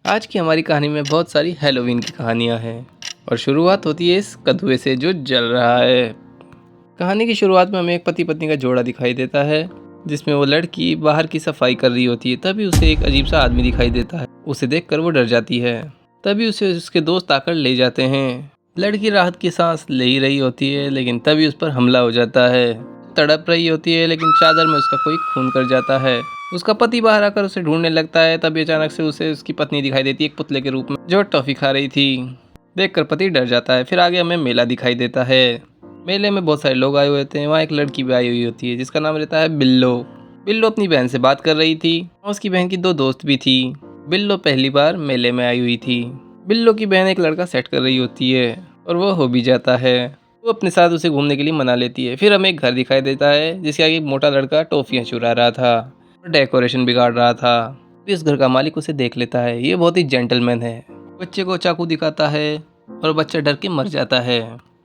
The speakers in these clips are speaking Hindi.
आज की हमारी कहानी में बहुत सारी हैलोवीन की कहानियाँ हैं और शुरुआत होती है इस कधुए से जो जल रहा है। कहानी की शुरुआत में हमें एक पति पत्नी का जोड़ा दिखाई देता है जिसमें वो लड़की बाहर की सफाई कर रही होती है। तभी उसे एक अजीब सा आदमी दिखाई देता है। उसे देखकर वो डर जाती है। तभी उसे उसके दोस्त आकर ले जाते हैं। लड़की राहत की सांस ले ही रही होती है लेकिन तभी उस पर हमला हो जाता है। तड़प रही होती है लेकिन चादर में उसका कोई खून कर जाता है। उसका पति बाहर आकर उसे ढूंढने लगता है। तभी अचानक से उसे उसकी पत्नी दिखाई देती है एक पुतले के रूप में जो टॉफी खा रही थी। देखकर पति डर जाता है। फिर आगे हमें मेला दिखाई देता है। मेले में बहुत सारे लोग आए हुए थे। वहाँ एक लड़की भी आई हुई होती है जिसका नाम रहता है बिल्लो। बिल्लो अपनी बहन से बात कर रही थी और उसकी बहन की दो दोस्त भी थी। बिल्लो पहली बार मेले में आई हुई थी। बिल्लो की बहन एक लड़का सेट कर रही होती है और वो हो भी जाता है। वो अपने साथ उसे घूमने के लिए मना लेती है। फिर हमें एक घर दिखाई देता है जिसके आगे एक मोटा लड़का टॉफियाँ चुरा रहा था और डेकोरेशन बिगाड़ रहा था। इस घर का मालिक उसे देख लेता है। ये बहुत ही जेंटलमैन है। बच्चे को चाकू दिखाता है और बच्चा डर के मर जाता है।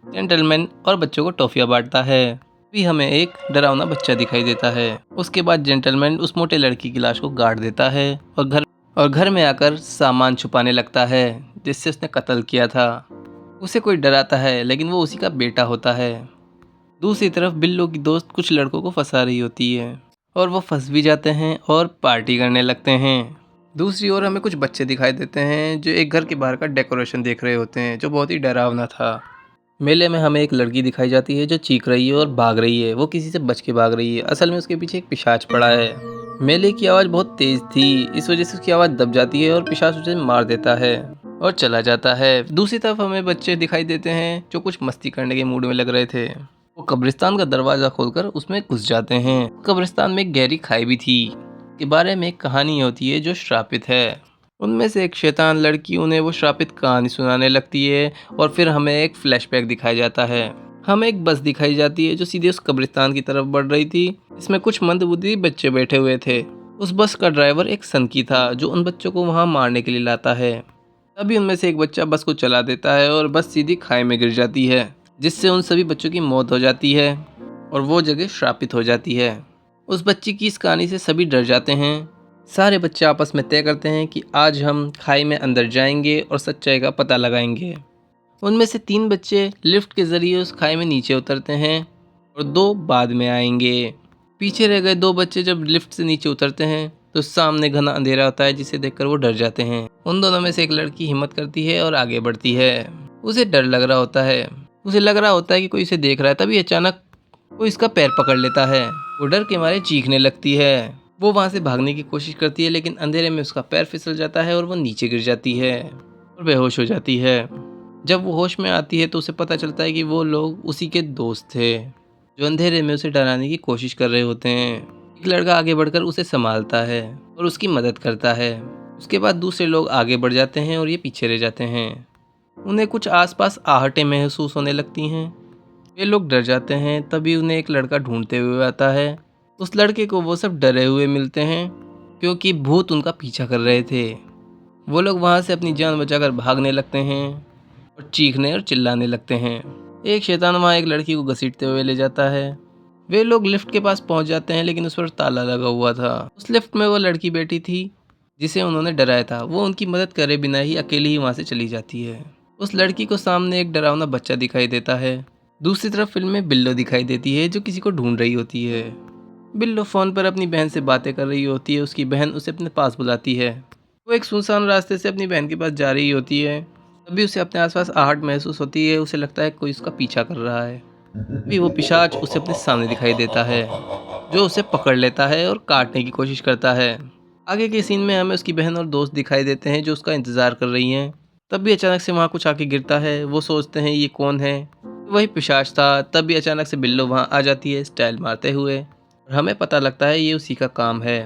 जेंटलमैन और बच्चों को टॉफियाँ बांटता है। भी हमें एक डरावना बच्चा दिखाई देता है। उसके बाद जेंटलमैन उस मोटे लड़की की लाश को गाड़ देता है और घर में आकर सामान छुपाने लगता है जिससे उसने कत्ल किया था। उसे कोई डराता है लेकिन वो उसी का बेटा होता है। दूसरी तरफ बिल्लो की दोस्त कुछ लड़कों को फंसा रही होती है और वो फंस भी जाते हैं और पार्टी करने लगते हैं। दूसरी ओर हमें कुछ बच्चे दिखाई देते हैं जो एक घर के बाहर का डेकोरेशन देख रहे होते हैं जो बहुत ही डरावना था। मेले में हमें एक लड़की दिखाई जाती है जो चीख रही है और भाग रही है। वो किसी से बच के भाग रही है। असल में उसके पीछे एक पिशाच पड़ा है। मेले की आवाज़ बहुत तेज थी। इस वजह से उसकी आवाज़ दब जाती है और पिशाच उसे मार देता है और चला जाता है। दूसरी तरफ हमें बच्चे दिखाई देते हैं जो कुछ मस्ती करने के मूड में लग रहे थे। वो कब्रिस्तान का दरवाज़ा खोलकर उसमें घुस जाते हैं। कब्रिस्तान में एक गहरी खाई भी थी के बारे में एक कहानी होती है जो श्रापित है। उनमें से एक शैतान लड़की उन्हें वो श्रापित कहानी सुनाने लगती है और फिर हमें एक फ्लैशबैक दिखाया जाता है। हमें एक बस दिखाई जाती है जो सीधे उस कब्रिस्तान की तरफ बढ़ रही थी। इसमें कुछ मंदबुद्धि बच्चे बैठे हुए थे। उस बस का ड्राइवर एक सनकी था जो उन बच्चों को वहां मारने के लिए लाता है। तभी उनमें से एक बच्चा बस को चला देता है और बस सीधी खाई में गिर जाती है जिससे उन सभी बच्चों की मौत हो जाती है और वो जगह श्रापित हो जाती है। उस बच्ची की इस कहानी से सभी डर जाते हैं। सारे बच्चे आपस में तय करते हैं कि आज हम खाई में अंदर जाएंगे और सच्चाई का पता लगाएंगे। उनमें से 3 बच्चे लिफ्ट के ज़रिए उस खाई में नीचे उतरते हैं और 2 बाद में आएंगे। पीछे रह गए 2 बच्चे जब लिफ्ट से नीचे उतरते हैं तो सामने घना अंधेरा होता है जिसे देखकर वो डर जाते हैं। उन दोनों में से एक लड़की हिम्मत करती है और आगे बढ़ती है। उसे डर लग रहा होता है। उसे लग रहा होता है कि कोई इसे देख रहा है। तभी अचानक कोई इसका पैर पकड़ लेता है। वो डर के मारे चीखने लगती है। वो वहाँ से भागने की कोशिश करती है लेकिन अंधेरे में उसका पैर फिसल जाता है और वो नीचे गिर जाती है और बेहोश हो जाती है। जब वो होश में आती है तो उसे पता चलता है कि वो लोग उसी के दोस्त थे जो अंधेरे में उसे डराने की कोशिश कर रहे होते हैं। एक लड़का आगे बढ़कर उसे संभालता है और उसकी मदद करता है। उसके बाद दूसरे लोग आगे बढ़ जाते हैं और ये पीछे रह जाते हैं। उन्हें कुछ आसपास आहटें महसूस होने लगती हैं। वे लोग डर जाते हैं। तभी उन्हें एक लड़का ढूंढते हुए आता है। उस लड़के को वो सब डरे हुए मिलते हैं क्योंकि भूत उनका पीछा कर रहे थे। वो लोग वहाँ से अपनी जान बचाकर भागने लगते हैं और चीखने और चिल्लाने लगते हैं। एक शैतान वहाँ एक लड़की को घसीटते हुए ले जाता है। वे लोग लिफ्ट के पास पहुँच जाते हैं लेकिन उस पर ताला लगा हुआ था। उस लिफ्ट में वो लड़की बैठी थी जिसे उन्होंने डराया था। वो उनकी मदद करे बिना ही अकेली ही वहाँ से चली जाती है। उस लड़की को सामने एक डरावना बच्चा दिखाई देता है। दूसरी तरफ फिल्म में बिल्लो दिखाई देती है जो किसी को ढूंढ रही होती है। बिल्लो फ़ोन पर अपनी बहन से बातें कर रही होती है। उसकी बहन उसे अपने पास बुलाती है। वो एक सुनसान रास्ते से अपनी बहन के पास जा रही होती है। तभी उसे अपने आसपास आहट महसूस होती है। उसे लगता है कोई उसका पीछा कर रहा है। तभी वो पिशाच उसे अपने सामने दिखाई देता है जो उसे पकड़ लेता है और काटने की कोशिश करता है। आगे के सीन में हमें उसकी बहन और दोस्त दिखाई देते हैं जो उसका इंतज़ार कर रही हैं। तभी अचानक से वहाँ कुछ आके गिरता है। वो सोचते हैं ये कौन है। वही पिशाच था। तभी अचानक से बिल्लो वहाँ आ जाती है स्टाइल मारते हुए और हमें पता लगता है ये उसी का काम है।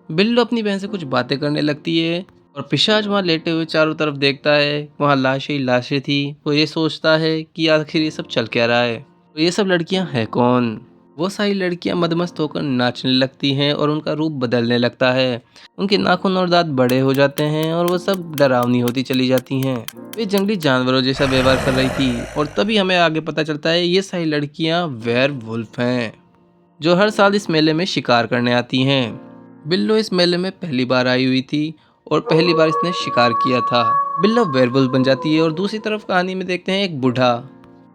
बिल्लो अपनी बहन से कुछ बातें करने लगती है और पिशाच वहाँ लेटे हुए चारों तरफ देखता है। वहाँ लाशें ही लाशें थी। वो ये सोचता है कि आखिर ये सब चल क्या रहा है। तो ये सब लड़कियाँ हैं कौन। वो सारी लड़कियाँ मदमस्त होकर नाचने लगती हैं और उनका रूप बदलने लगता है। उनके नाखून और दांत बड़े हो जाते हैं और वो सब डरावनी होती चली जाती हैं। वे जंगली जानवरों जैसा व्यवहार कर रही थी और तभी हमें आगे पता चलता है ये सारी लड़कियाँ वेयरवुल्फ हैं जो हर साल इस मेले में शिकार करने आती हैं। बिल्लो इस मेले में पहली बार आई हुई थी और पहली बार इसने शिकार किया था। बिल्ला वेयरवुल्फ बन जाती है और दूसरी तरफ कहानी में देखते हैं एक बूढ़ा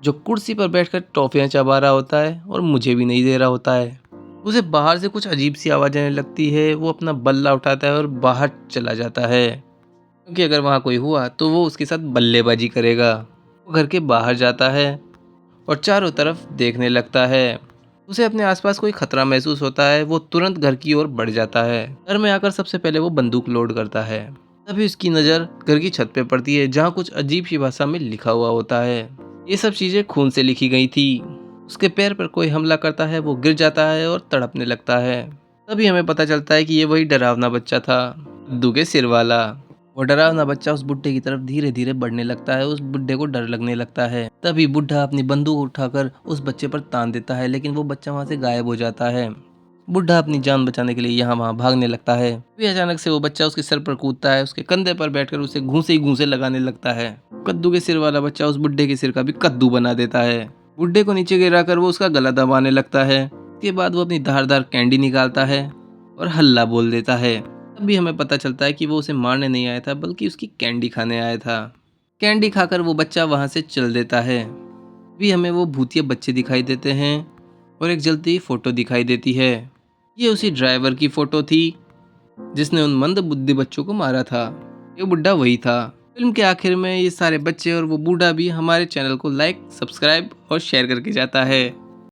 जो कुर्सी पर बैठकर टॉफियां चबा रहा होता है और मुझे भी नहीं दे रहा होता है। उसे बाहर से कुछ अजीब सी आवाज आने लगती है। वो अपना बल्ला उठाता है और बाहर चला जाता है, क्योंकि अगर वहाँ कोई हुआ तो वो उसके साथ बल्लेबाजी करेगा। वो घर के बाहर जाता है और चारों तरफ देखने लगता है। उसे अपने आसपास कोई खतरा महसूस होता है। वो तुरंत घर की ओर बढ़ जाता है। घर में आकर सबसे पहले वो बंदूक लोड करता है। तभी उसकी नज़र घर की छत पे पड़ती है, जहाँ कुछ अजीब सी भाषा में लिखा हुआ होता है। ये सब चीज़ें खून से लिखी गई थी। उसके पैर पर कोई हमला करता है, वो गिर जाता है और तड़पने लगता है। तभी हमें पता चलता है कि ये वही डरावना बच्चा था, कद्दू के सिर वाला। वो डरावना बच्चा उस बुड्ढे की तरफ धीरे धीरे बढ़ने लगता है। उस बुड्ढे को डर लगने लगता है। तभी बुड्ढा अपनी बंदूक उठाकर उस बच्चे पर तान देता है, लेकिन वो बच्चा वहां से गायब हो जाता है। बुड्ढा अपनी जान बचाने के लिए यहाँ वहां भागने लगता है। फिर अचानक से वो बच्चा उसके सर पर कूदता है, उसके कंधे पर बैठकर उसे घूंसे ही घूंसे लगाने लगता है। कद्दू के सिर वाला बच्चा उस बुड्ढे के सिर का भी कद्दू बना देता है। बुड्ढे को नीचे गिराकर वो उसका गला दबाने लगता है। इसके बाद वो अपनी धारदार कैंडी निकालता है और हल्ला बोल देता है। तब भी हमें पता चलता है कि वो उसे मारने नहीं आया था, बल्कि उसकी कैंडी खाने आया था। कैंडी खाकर वो बच्चा वहां से चल देता है। भी हमें वो भूतिया बच्चे दिखाई देते हैं और एक जलती हुई फोटो दिखाई देती है। ये उसी ड्राइवर की फोटो थी जिसने उन मंद बुद्धि बच्चों को मारा था। ये बुड्ढा वही था। फिल्म के आखिर में ये सारे बच्चे और वो बूढ़ा भी हमारे चैनल को लाइक, सब्सक्राइब और शेयर करके जाता है।